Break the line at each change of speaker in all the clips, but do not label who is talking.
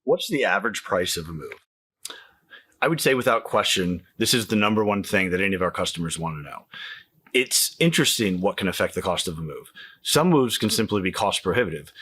What's the average price of a move? I would say without question, this is the number one thing that any of our customers want to know. It's interesting what can affect the cost of a move. Some moves can simply be cost prohibitive.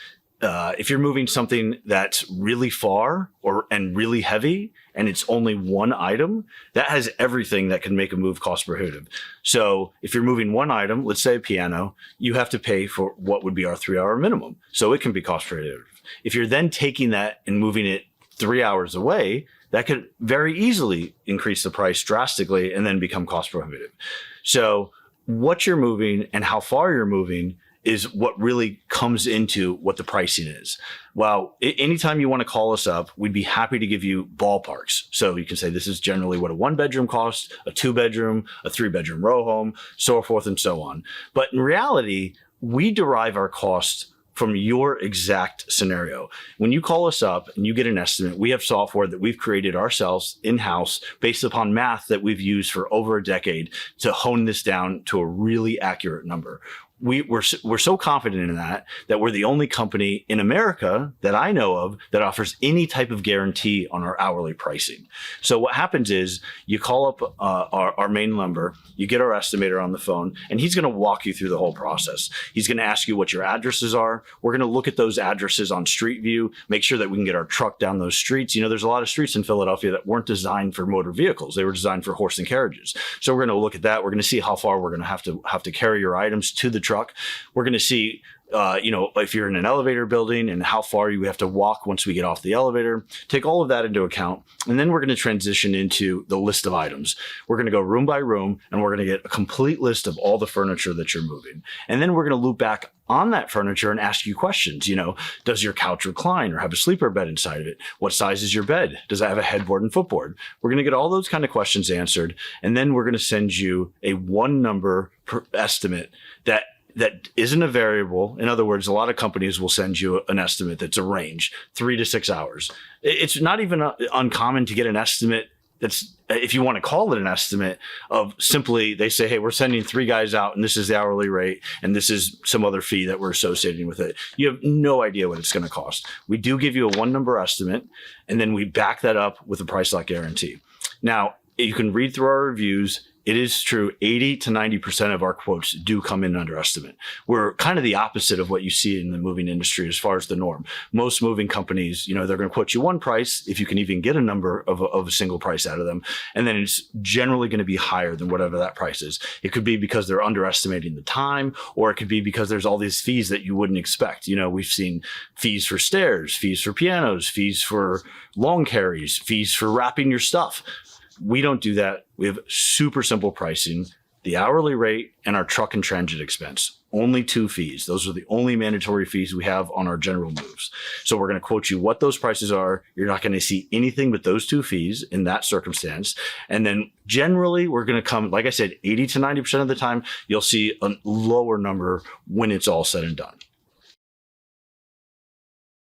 If you're moving something that's really far and really heavy, and it's only one item, that has everything that can make a move cost prohibitive. So if you're moving one item, let's say a piano, you have to pay for what would be our 3-hour minimum. So it can be cost prohibitive. If you're then taking that and moving it 3 hours away, that could very easily increase the price drastically and then become cost prohibitive. So what you're moving and how far you're moving is what really comes into what the pricing is. Well, anytime you want to call us up, we'd be happy to give you ballparks. So you can say, this is generally what a 1-bedroom costs, a 2-bedroom, a 3-bedroom row home, so forth and so on. But in reality, we derive our costs from your exact scenario. When you call us up and you get an estimate, we have software that we've created ourselves in-house based upon math that we've used for over a decade to hone this down to a really accurate number. We're so confident in that we're the only company in America that I know of that offers any type of guarantee on our hourly pricing. So what happens is you call up our main number, you get our estimator on the phone, and he's going to walk you through the whole process. He's going to ask you what your addresses are. We're going to look at those addresses on Street View, make sure that we can get our truck down those streets. You know, there's a lot of streets in Philadelphia that weren't designed for motor vehicles. They were designed for horse and carriages. So we're going to look at that. We're going to see how far we're going to have to carry your items to the truck. We're going to see, if you're in an elevator building and how far you have to walk once we get off the elevator, take all of that into account. And then we're going to transition into the list of items. We're going to go room by room and we're going to get a complete list of all the furniture that you're moving. And then we're going to loop back on that furniture and ask you questions. Does your couch recline or have a sleeper bed inside of it? What size is your bed? Does it have a headboard and footboard? We're going to get all those kind of questions answered. And then we're going to send you a one number estimate that isn't a variable. In other words, a lot of companies will send you an estimate that's a range, 3 to 6 hours. It's not even uncommon to get an estimate that's, if you want to call it an estimate, of simply they say, hey, we're sending 3 guys out and this is the hourly rate and this is some other fee that we're associating with it. You have no idea what it's going to cost. We do give you a one number estimate and then we back that up with a price lock guarantee. Now, you can read through our reviews. It is true, 80 to 90% of our quotes do come in under estimate. We're kind of the opposite of what you see in the moving industry as far as the norm. Most moving companies, they're going to quote you one price if you can even get a number of a single price out of them. And then it's generally going to be higher than whatever that price is. It could be because they're underestimating the time, or it could be because there's all these fees that you wouldn't expect. We've seen fees for stairs, fees for pianos, fees for long carries, fees for wrapping your stuff. We don't do that. We have super simple pricing, the hourly rate and our truck and transit expense. Only 2 fees. Those are the only mandatory fees we have on our general moves. So we're going to quote you what those prices are. You're not going to see anything but those 2 fees in that circumstance. And then generally we're going to come, like I said, 80 to 90% of the time, you'll see a lower number when it's all said and done.